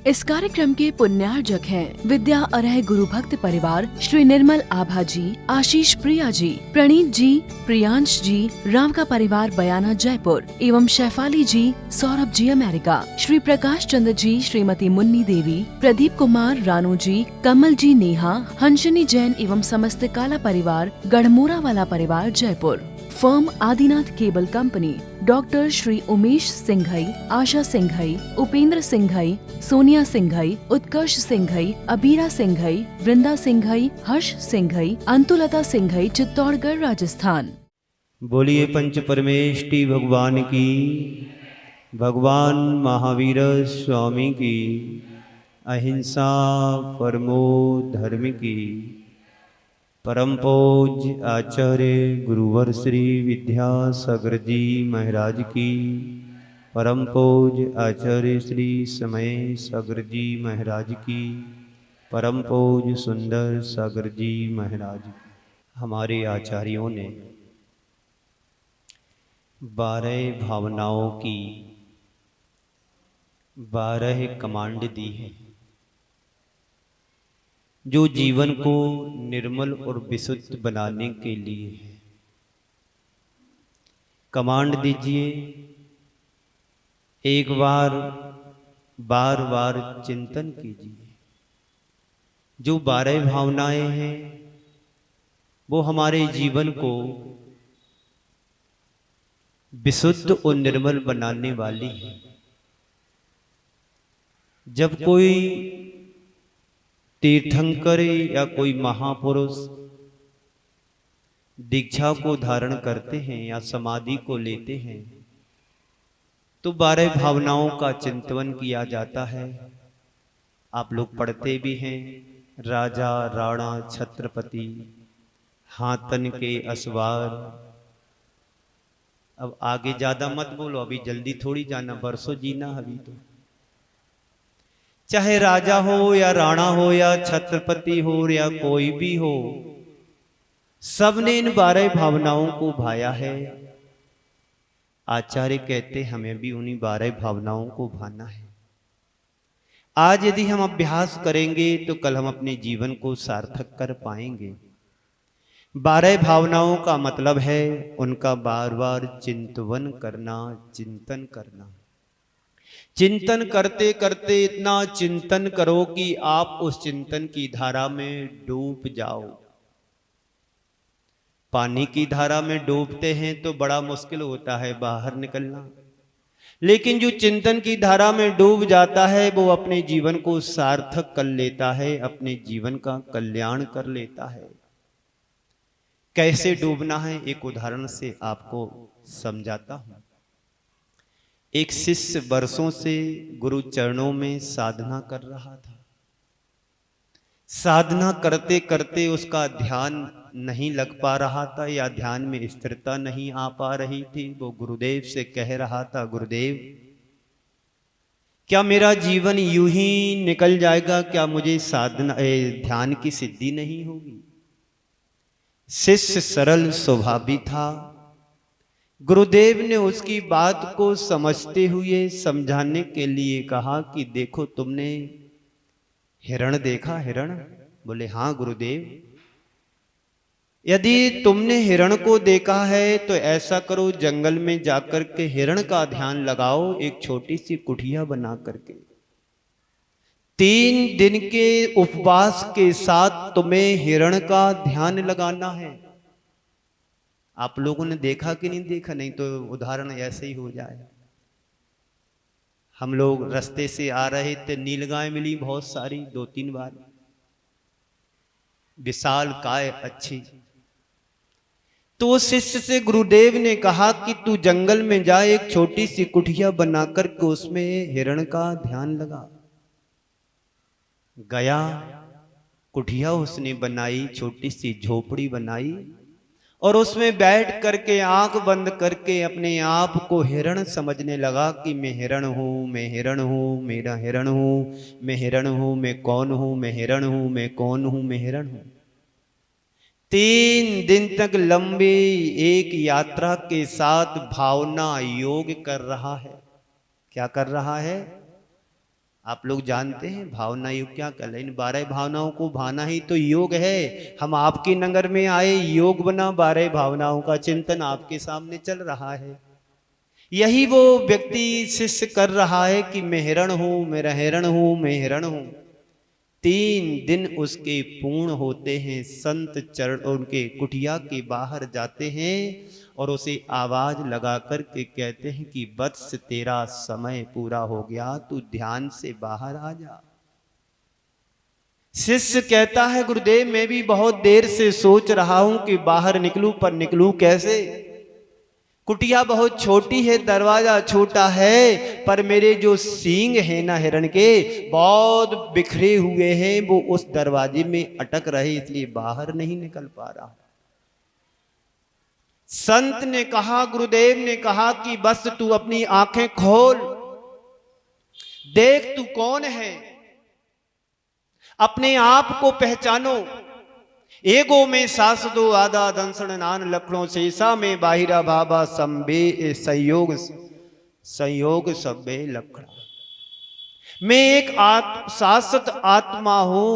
इस कार्यक्रम के पुण्यार्जक हैं विद्या अरह गुरु भक्त परिवार श्री निर्मल आभा जी, आशीष प्रिया जी, प्रणीत जी, प्रियांश जी, राम का परिवार बयाना जयपुर एवं शैफाली जी, सौरभ जी अमेरिका, श्री प्रकाश चंद्र जी, श्रीमती मुन्नी देवी, प्रदीप कुमार रानू जी, कमल जी नेहा, हंसनी जैन एवं समस्त काला परिवार गढ़मोरा वाला परिवार Jaipur. Firm Adinath cable company, doctor Shri Umesh Singhai, Asha Singhai, Upendra Singhai, Sonia Singhai, Utkarsh Singhai, Abira Singhai, Vrinda Singhai, Harsh Singhai, Antulata Singhai, Chittorgarh Rajasthan. बोलिए पंच परमेष्टि भगवान की, भगवान महावीर स्वामी की, अहिंसा परमो धर्म की, परम पूज्य आचार्य गुरुवर श्री विद्यासागर जी महाराज की, परम पूज्य आचार्य श्री समय सागर जी महाराज की, परम पूज्य सुंदर सागर जी महाराज की। हमारे आचार्यों ने 12 भावनाओं की 12 कमांड दी है, जो जीवन को निर्मल और विशुद्ध बनाने के लिए है। कमांड दीजिए, एक बार बार बार चिंतन कीजिए। जो 12 भावनाएं हैं वो हमारे जीवन को विशुद्ध और निर्मल बनाने वाली है। जब कोई तीर्थंकर या कोई महापुरुष दीक्षा को धारण करते हैं या समाधि को लेते हैं तो 12 भावनाओं का चिंतन किया जाता है। आप लोग पढ़ते भी हैं, राजा राणा छत्रपति हाथन के असवार। अब आगे ज्यादा मत बोलो, अभी जल्दी थोड़ी जाना, बरसों जीना अभी तो। चाहे राजा हो या राणा हो या छत्रपति हो या कोई भी हो, सबने इन 12 भावनाओं को भाया है। आचार्य कहते हमें भी उन्हीं 12 भावनाओं को भाना है। आज यदि हम अभ्यास करेंगे तो कल हम अपने जीवन को सार्थक कर पाएंगे। 12 भावनाओं का मतलब है उनका बार बार चिंतन करना, चिंतन करना। चिंतन करते करते इतना चिंतन करो कि आप उस चिंतन की धारा में डूब जाओ। पानी की धारा में डूबते हैं तो बड़ा मुश्किल होता है बाहर निकलना, लेकिन जो चिंतन की धारा में डूब जाता है वो अपने जीवन को सार्थक कर लेता है, अपने जीवन का कल्याण कर लेता है। कैसे डूबना है एक उदाहरण से आपको समझाता हूं। एक शिष्य वर्षों से गुरु चरणों में साधना कर रहा था। साधना करते करते उसका ध्यान नहीं लग पा रहा था या ध्यान में स्थिरता नहीं आ पा रही थी। वो गुरुदेव से कह रहा था, गुरुदेव क्या मेरा जीवन यूं ही निकल जाएगा? क्या मुझे साधना ध्यान की सिद्धि नहीं होगी? शिष्य सरल स्वभावी था। गुरुदेव ने उसकी बात को समझते हुए समझाने के लिए कहा कि देखो, तुमने हिरण देखा? हिरण? बोले हाँ गुरुदेव। यदि तुमने हिरण को देखा है तो ऐसा करो, जंगल में जाकर के हिरण का ध्यान लगाओ, एक छोटी सी कुटिया बना करके। 3 दिन के उपवास के साथ तुम्हें हिरण का ध्यान लगाना है। आप लोगों ने देखा कि नहीं देखा? नहीं तो उदाहरण ऐसे ही हो जाए। हम लोग रास्ते से आ रहे थे, नीलगाय मिली बहुत सारी, 2-3 बार, विशाल काय अच्छी। तो शिष्य से गुरुदेव ने कहा कि तू जंगल में जा, एक छोटी सी कुटिया बनाकर के उसमें हिरण का ध्यान लगा। गया, कुटिया उसने बनाई, छोटी सी झोपड़ी बनाई और उसमें बैठ करके आंख बंद करके अपने आप को हिरण समझने लगा कि मैं हिरण हूं, मैं हिरण हूं, मेरा हिरण हूं, मैं हिरण हूं, मैं कौन हूं, मैं हिरण हूं, मैं कौन हूं, मैं हिरण हूं। 3 दिन तक लंबी एक यात्रा के साथ भावना योग कर रहा है। क्या कर रहा है? आप लोग जानते हैं भावना योग क्या कर इन 12 भावनाओं को भाना ही तो योग है। हम आपके नगर में आए, योग बना, 12 भावनाओं का चिंतन आपके सामने चल रहा है। यही वो व्यक्ति शिष्य कर रहा है कि मैं हिरण हूं, मेरा हिरण हूं, मैं हिरण हूं। 3 दिन उसके पूर्ण होते हैं, संत चरण उनके कुटिया के बाहर जाते हैं और उसे आवाज लगा कर के कहते हैं कि वत्स तेरा समय पूरा हो गया, तू ध्यान से बाहर आ जा। शिष्य कहता है गुरुदेव मैं भी बहुत देर से सोच रहा हूं कि बाहर निकलूं, पर निकलूं कैसे। कुटिया बहुत छोटी है, दरवाजा छोटा है, पर मेरे जो सींग है ना हिरण के बहुत बिखरे हुए हैं, वो उस दरवाजे में अटक रहे, इसलिए बाहर नहीं निकल पा रहा। संत ने कहा, गुरुदेव ने कहा कि बस तू अपनी आंखें खोल, देख तू कौन है, अपने आप को पहचानो। एगो में सास दो आदा दंसण नान लखनों शेषा में बाहिरा भाबा संबे संयोग संयोग सबे लखड़ा। मैं एक शाश्वत आत्मा हूं,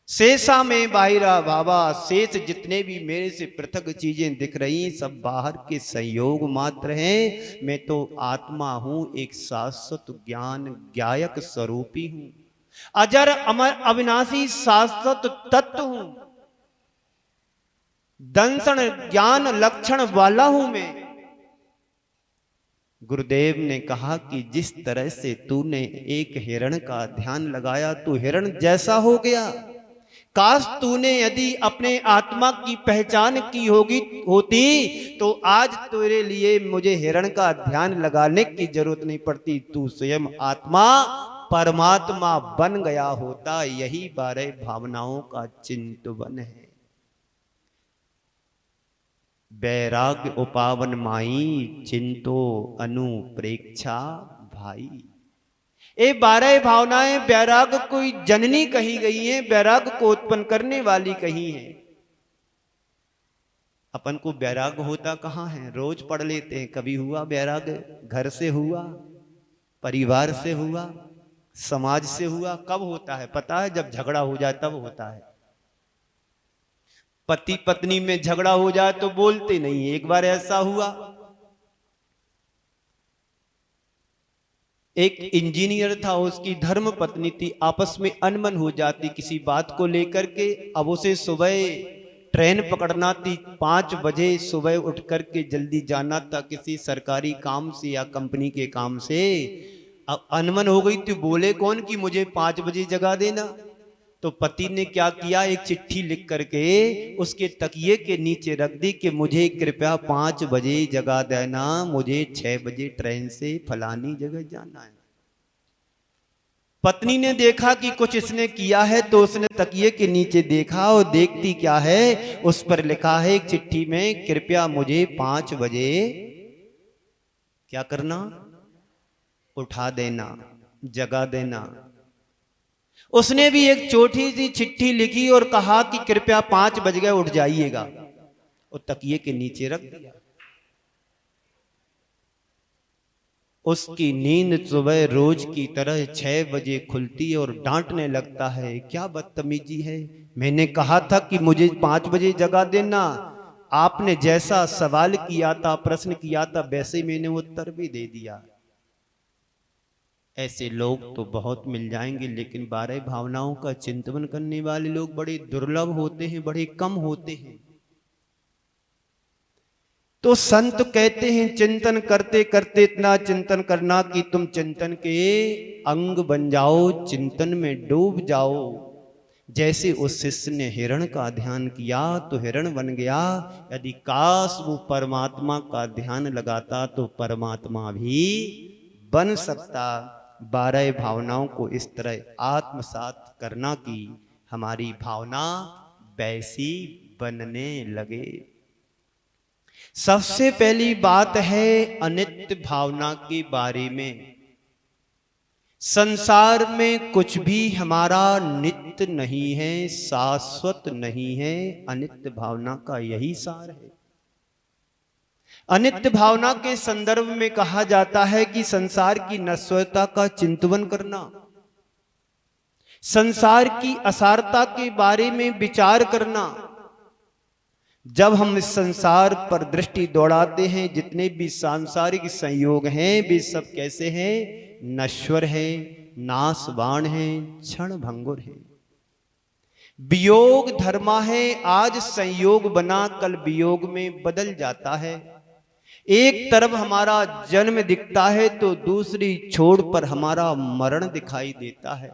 शेषा में बाहिरा भाबा, शेष जितने भी मेरे से पृथक चीजें दिख रही सब बाहर के संयोग मात्र हैं। मैं तो आत्मा हूं, एक शाश्वत ज्ञान ज्ञायक स्वरूपी हूं, अजर अमर अविनाशी शाश्वत तत्व हूं, दंसण ज्ञान लक्षण वाला हूं मैं। गुरुदेव ने कहा कि जिस तरह से तूने एक हिरण का ध्यान लगाया, तू हिरण जैसा हो गया। काश तूने यदि अपने आत्मा की पहचान की होती तो आज तेरे लिए मुझे हिरण का ध्यान लगाने की जरूरत नहीं पड़ती, तू स्वयं आत्मा परमात्मा बन गया होता। यही 12 भावनाओं का चिंतवन है। वैराग्य उपावन माई, चिंतो अनुप्रेक्षा भाई। ये 12 भावनाएं वैराग्य कोई जननी कही गई हैं, वैराग्य को उत्पन्न करने वाली कही हैं। अपन को वैराग्य होता कहाँ है, रोज पढ़ लेते हैं। कभी हुआ वैराग्य? घर से हुआ, परिवार से हुआ, समाज से हुआ। कब होता है पता है? जब झगड़ा हो जाए तब होता है। पति पत्नी में झगड़ा हो जाए तो बोलते नहीं। एक बार ऐसा हुआ, एक इंजीनियर था, उसकी धर्म पत्नी थी, आपस में अनबन हो जाती किसी बात को लेकर के। अब उसे सुबह ट्रेन पकड़ना थी, 5 बजे सुबह उठ करके जल्दी जाना था किसी सरकारी काम से या कंपनी के काम से। अब अनबन हो गई तो बोले कौन कि मुझे 5 बजे जगा देना। तो पति ने क्या किया, एक चिट्ठी लिख करके उसके तकिए के नीचे रख दी कि मुझे कृपया 5 बजे जगा देना, मुझे 6 बजे ट्रेन से फलानी जगह जाना है। पत्नी ने देखा कि कुछ इसने किया है, तो उसने तकिए के नीचे देखा और देखती क्या है, उस पर लिखा है एक चिट्ठी में, कृपया मुझे 5 बजे क्या करना, उठा देना, जगा देना। उसने भी एक छोटी सी चिट्ठी लिखी और कहा कि कृपया 5 बज गए, उठ जाइएगा, और तकिए के नीचे रख दिया। उसकी नींद सुबह रोज की तरह 6 बजे खुलती है और डांटने लगता है, क्या बदतमीजी है, मैंने कहा था कि मुझे 5 बजे जगा देना, आपने जैसा सवाल किया था, प्रश्न किया था, वैसे मैंने उत्तर भी दे दिया। ऐसे लोग तो बहुत मिल जाएंगे, लेकिन 12 भावनाओं का चिंतन करने वाले लोग बड़े दुर्लभ होते हैं, बड़े कम होते हैं। तो संत कहते हैं चिंतन करते करते इतना चिंतन करना कि तुम चिंतन के अंग बन जाओ, चिंतन में डूब जाओ। जैसे उस शिष्य ने हिरण का ध्यान किया तो हिरण बन गया। यदि काश वो परमात्मा का ध्यान लगाता तो परमात्मा भी बन सकता। 12 भावनाओं को इस तरह आत्मसात करना कि हमारी भावना वैसी बनने लगे। सबसे पहली बात है अनित्य भावना के बारे में। संसार में कुछ भी हमारा नित्य नहीं है, शाश्वत नहीं है। अनित्य भावना का यही सार है। अनित्य भावना के संदर्भ में कहा जाता है कि संसार की नश्वरता का चिंतन करना, संसार की असारता के बारे में विचार करना। जब हम इस संसार पर दृष्टि दौड़ाते हैं, जितने भी सांसारिक संयोग हैं वे सब कैसे हैं? नश्वर है, नाशवान है, क्षण भंगुर है। वियोग धर्मा है, आज संयोग बना कल वियोग में बदल जाता है। एक तरफ हमारा जन्म दिखता है तो दूसरी छोर पर हमारा मरण दिखाई देता है।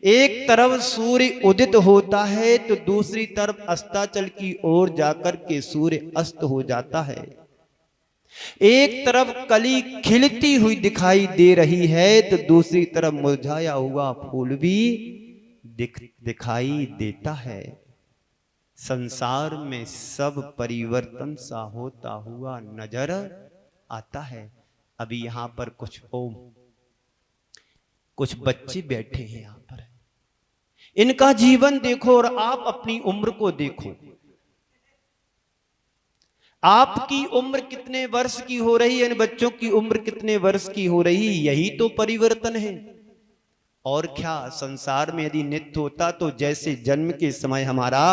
एक तरफ सूर्य उदित होता है तो दूसरी तरफ अस्ताचल की ओर जाकर के सूर्य अस्त हो जाता है। एक तरफ कली खिलती हुई दिखाई दे रही है तो दूसरी तरफ मुरझाया हुआ फूल भी दिखाई देता है। संसार में सब परिवर्तन सा होता हुआ नजर आता है। अभी यहां पर कुछ बच्चे बैठे हैं यहां पर, इनका जीवन देखो और आप अपनी उम्र को देखो। आपकी उम्र कितने वर्ष की हो रही है, इन बच्चों की उम्र कितने वर्ष की हो रही, यही तो परिवर्तन है। और क्या संसार में यदि नित्य होता तो जैसे जन्म के समय हमारा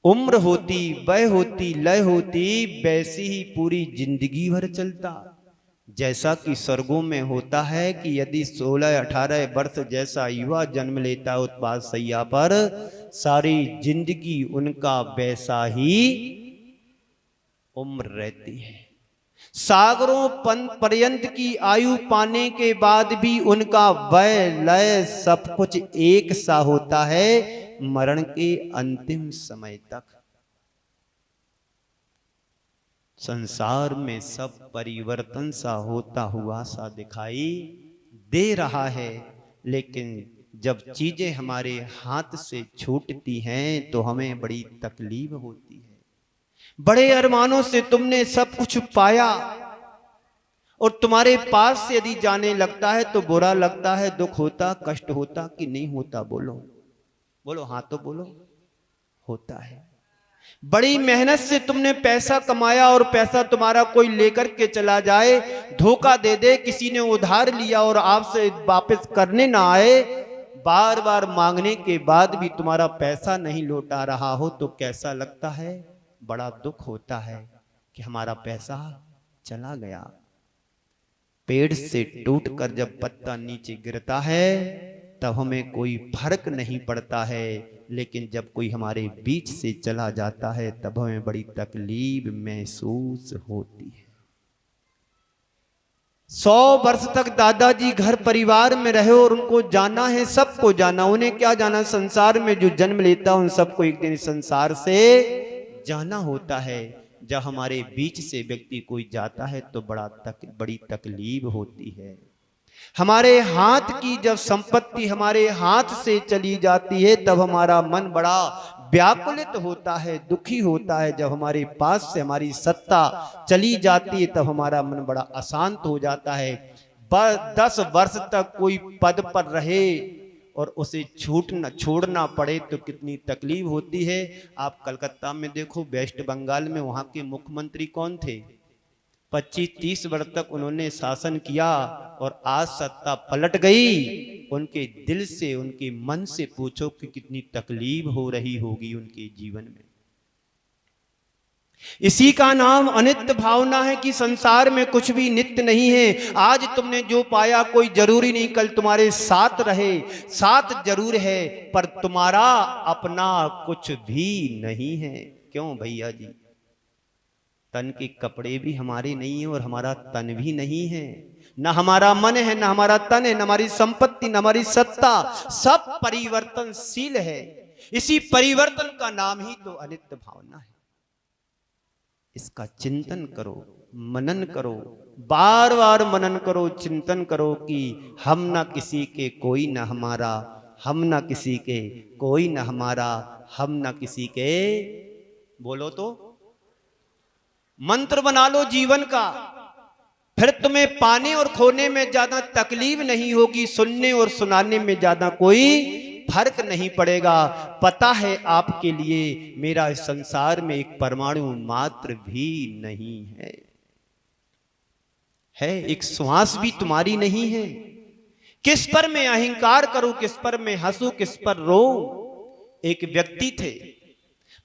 उम्र होती, वय होती, लय होती, वैसी ही पूरी जिंदगी भर चलता। जैसा कि स्वर्गों में होता है कि यदि 16-18 वर्ष जैसा युवा जन्म लेता है उत्पाद सैया पर, सारी जिंदगी उनका वैसा ही उम्र रहती है। सागरों पर्यंत की आयु पाने के बाद भी उनका वय लय सब कुछ एक सा होता है मरण के अंतिम समय तक। संसार में सब परिवर्तन सा होता हुआ सा दिखाई दे रहा है, लेकिन जब चीजें हमारे हाथ से छूटती हैं तो हमें बड़ी तकलीफ होती है। बड़े अरमानों से तुमने सब कुछ पाया और तुम्हारे पास से यदि जाने लगता है तो बुरा लगता है, दुख होता, कष्ट होता कि नहीं होता? बोलो बोलो, हाँ तो बोलो, होता है। बड़ी मेहनत से तुमने पैसा कमाया और पैसा तुम्हारा कोई लेकर के चला जाए, धोखा दे दे, किसी ने उधार लिया और आपसे वापस करने ना आए, बार बार मांगने के बाद भी तुम्हारा पैसा नहीं लौटा रहा हो तो कैसा लगता है? बड़ा दुख होता है कि हमारा पैसा चला गया। पेड़ से टूटकर जब पत्ता नीचे गिरता है तब हमें कोई फर्क नहीं पड़ता है, लेकिन जब कोई हमारे बीच से चला जाता है तब हमें बड़ी तकलीफ महसूस होती है। 100 वर्ष तक दादाजी घर परिवार में रहे और उनको जाना है, सबको जाना। उन्हें क्या जाना? संसार में जो जन्म लेता है उन सबको एक दिन संसार से जाना होता है। जब हमारे बीच से व्यक्ति कोई जाता है तो बड़ी तकलीफ होती है। हमारे हाथ की जब संपत्ति हमारे हाथ से चली जाती है तब हमारा मन बड़ा व्याकुलित होता है, दुखी होता है। जब हमारे पास से हमारी सत्ता चली जाती है तब हमारा मन बड़ा अशांत हो जाता है। 10 वर्ष तक कोई पद पर रहे और उसे छोड़ना पड़े तो कितनी तकलीफ होती है। आप कलकत्ता में देखो, वेस्ट बंगाल में, वहां के मुख्यमंत्री कौन थे? 25-30 वर्ष तक उन्होंने शासन किया और आज सत्ता पलट गई। उनके दिल से, उनके मन से पूछो कि कितनी तकलीफ हो रही होगी उनके जीवन में। इसी का नाम अनित्य भावना है कि संसार में कुछ भी नित्य नहीं है। आज तुमने जो पाया कोई जरूरी नहीं कल तुम्हारे साथ रहे, साथ जरूर है पर तुम्हारा अपना कुछ भी नहीं है। क्यों भैया जी? तन के कपड़े भी हमारे नहीं है और हमारा तन भी नहीं है, न हमारा मन है, न हमारा तन है, न हमारी संपत्ति, न हमारी सत्ता, सब परिवर्तनशील है। इसी परिवर्तन का नाम ही तो अनित्य भावना है। इसका चिंतन करो, मनन करो, बार बार मनन करो, चिंतन करो कि हम ना किसी के कोई ना हमारा, हम ना किसी के कोई ना हमारा, हम ना किसी के। बोलो तो मंत्र बना लो जीवन का, फिर तुम्हें पाने और खोने में ज्यादा तकलीफ नहीं होगी, सुनने और सुनाने में ज्यादा कोई फर्क नहीं पड़ेगा। पता है आपके लिए मेरा इस संसार में एक परमाणु मात्र भी नहीं है एक श्वास भी तुम्हारी नहीं है। किस पर मैं अहंकार करूं, किस पर मैं हंसूं, किस पर रो। एक व्यक्ति थे,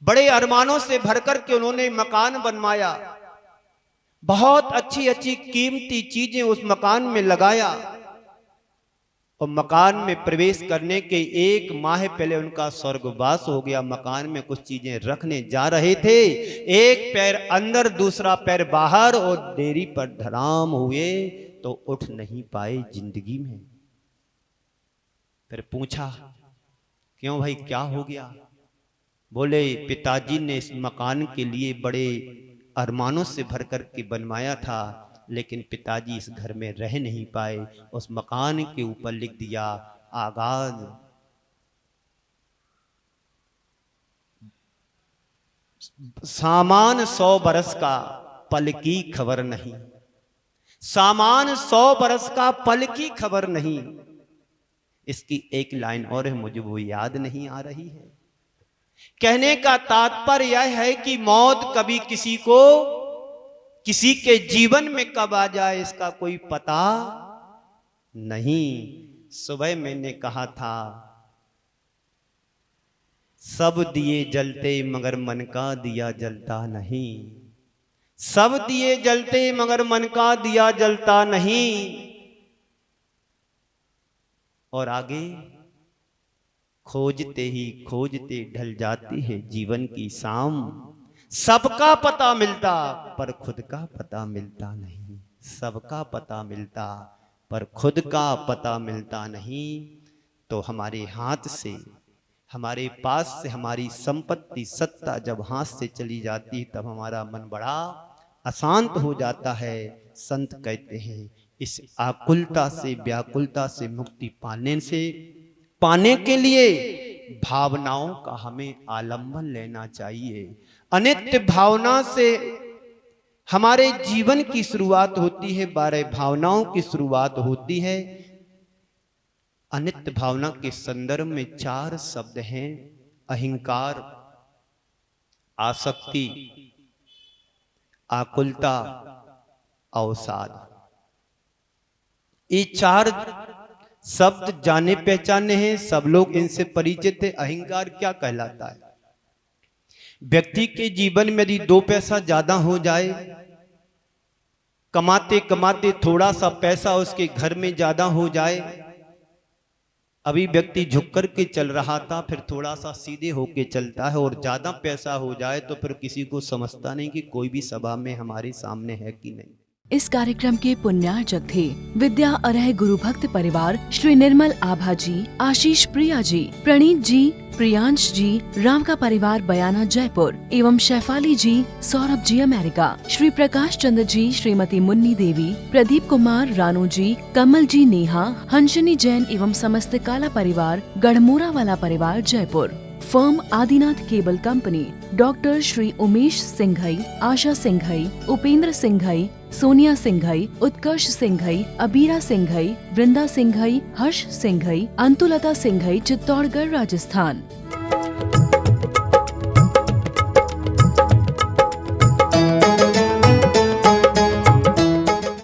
बड़े अरमानों से भरकर के उन्होंने मकान बनवाया, बहुत अच्छी अच्छी कीमती चीजें उस मकान में लगाया, और मकान में प्रवेश करने के 1 माह पहले उनका स्वर्गवास हो गया। मकान में कुछ चीजें रखने जा रहे थे, एक पैर अंदर दूसरा पैर बाहर, और देरी पर धड़ाम हुए तो उठ नहीं पाए जिंदगी में। फिर पूछा, क्यों भाई, क्या हो गया? बोले, पिताजी ने इस मकान के लिए बड़े अरमानों से भर कर के बनवाया था, लेकिन पिताजी इस घर में रह नहीं पाए। उस मकान के ऊपर लिख दिया, आगाज सामान 100 बरस का, पल की खबर नहीं। सामान 100 बरस का, पल की खबर नहीं। इसकी एक लाइन और है, मुझे वो याद नहीं आ रही है। कहने का तात्पर्य यह है कि मौत कभी किसी को, किसी के जीवन में कब आ जाए इसका कोई पता नहीं। सुबह मैंने कहा था, सब दिए जलते मगर मन का दिया जलता नहीं। सब दिए जलते मगर मन का दिया जलता नहीं। और आगे, खोजते ही खोजते ढल जाती है जीवन की शाम। सबका पता मिलता पर खुद का पता मिलता नहीं। सबका पता मिलता पर खुद का पता मिलता नहीं। तो हमारे हाथ से, हमारे पास से हमारी संपत्ति, सत्ता जब हाथ से चली जाती तब हमारा मन बड़ा अशांत हो जाता है। संत कहते हैं, इस आकुलता से, व्याकुलता से मुक्ति पाने के लिए भावनाओं का हमें आलंबन लेना चाहिए। अनित्य भावना से हमारे जीवन की शुरुआत होती है, 12 भावनाओं की शुरुआत होती है। अनित्य भावना के संदर्भ में 4 शब्द हैं, अहंकार, आसक्ति, आकुलता, अवसाद। ये 4 शब्द जाने पहचाने हैं, सब लोग इनसे परिचित है। अहंकार क्या कहलाता है? व्यक्ति के जीवन में यदि 2 पैसा ज्यादा हो जाए, कमाते कमाते थोड़ा सा पैसा उसके घर में ज्यादा हो जाए, अभी व्यक्ति झुक कर के चल रहा था, फिर थोड़ा सा सीधे होके चलता है, और ज्यादा पैसा हो जाए तो फिर किसी को समझता नहीं कि कोई भी सभा में हमारे सामने है कि नहीं। इस कार्यक्रम के पुण्यार्चक थे विद्या अरह गुरु भक्त परिवार श्री निर्मल आभा जी, आशीष प्रिया जी, प्रणीत जी, प्रियांश जी, राम का परिवार बयाना जयपुर एवं शैफाली जी, सौरभ जी अमेरिका, श्री प्रकाश चंद्र जी, श्रीमती मुन्नी देवी, प्रदीप कुमार, रानू जी, कमल जी, नेहा, हंसनी जैन एवं समस्त काला परिवार, गढ़मोरा वाला परिवार Jaipur. Firm Adinath cable company, doctor Shri Umesh Singhai, Asha Singhai, Upendra Singhai, Sonia Singhai, Utkarsh Singhai, Abira Singhai, Vrinda Singhai, Harsh Singhai, Antulata Singhai, Chittorgarh, Rajasthan.